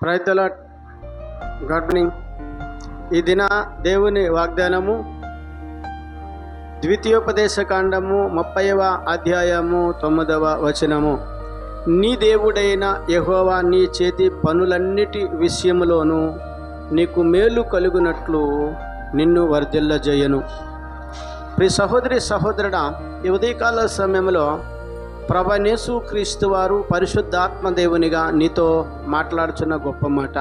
Praise the lord. Good morning. ఈ దిన దేవుని వాగ్దానము ద్వితీయోపదేశకాండము 30వ అధ్యాయము 9వ వచనము. నీ దేవుడైన యెహోవా నీ చేతి పనులన్నిటి విషయములోనూ నీకు మేలు కలుగునట్లు నిన్ను వర్ధిల్లజేయను. ప్రియ సహోదరి సహోదరుడా, ఈ ఉదయకాల సమయంలో ప్రభువైన యేసుక్రీస్తు వారు పరిశుద్ధాత్మ దేవునిగా నీతో మాట్లాడుచున్న గొప్ప మాట,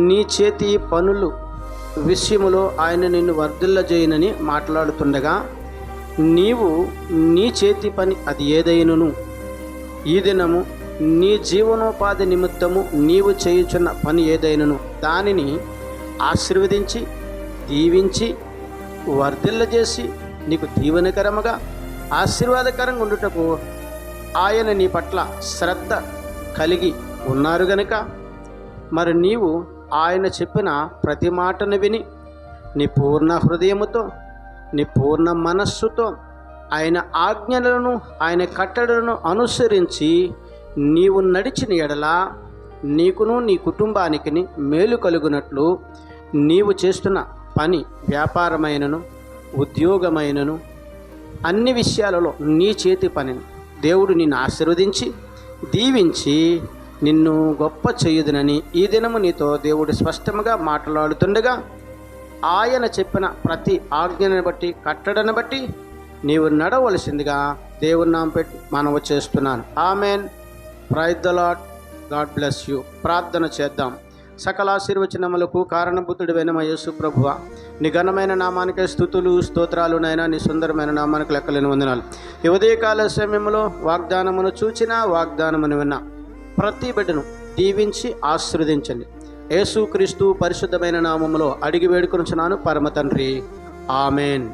నీ చేతి పనులు విషయములో ఆయన నిన్ను వర్ధిల్లజేయనని మాట్లాడుతుండగా, నీవు నీ చేతి పని అది ఏదైనను ఈ దినము నీ జీవనోపాధి నిమిత్తము నీవు చేయుచున్న పని ఏదైనను దానిని ఆశీర్వదించి దీవించి వర్ధిల్లజేసి నీకు దీవెనకరముగా ఆశీర్వాదకరంగా ఉండుటకు ఆయన నీ పట్ల శ్రద్ధ కలిగి ఉన్నారు గనుక, మరి నీవు ఆయన చెప్పిన ప్రతి మాటను విని నీ పూర్ణ హృదయముతో నీ పూర్ణ మనస్సుతో ఆయన ఆజ్ఞలను ఆయన కట్టడలను అనుసరించి నీవు నడిచిన ఎడల నీకును నీ కుటుంబానికి మేలు కలుగునట్లు నీవు చేస్తున్న పని వ్యాపారమైనను ఉద్యోగమైనను అన్ని విషయాలలో నీ చేతి పనిని దేవుడు నిన్ను ఆశీర్వదించి దీవించి నిన్ను గొప్ప చేయుదునని ఈ దినము నీతో దేవుడు స్పష్టంగా మాట్లాడుతుండగా, ఆయన చెప్పిన ప్రతి ఆజ్ఞను బట్టి కట్టడను బట్టి నీవు నడవలసిందిగా దేవుని నామం పెట్టి మనవి చేస్తున్నాను. Amen. Praise the lord. God bless you. ప్రార్థన చేద్దాం. సకల ఆశీర్వచనములకు కారణభూతుడివైన మా యేసు ప్రభువా, నీ ఘనమైన నామానికి స్తుతులు స్తోత్రాలు నైనా, నీ సుందరమైన నామానికి లెక్కలేని వందనాలు. ఈ ఉదయకాల సమయంలో వాగ్దానమును చూచిన వాగ్దానమును విన్న ప్రతి బిడ్డను దీవించి ఆశీర్వదించండి. యేసుక్రీస్తు పరిశుద్ధమైన నామములో అడిగి వేడుకొనుచున్నాను పరమ తండ్రి. ఆమెన్.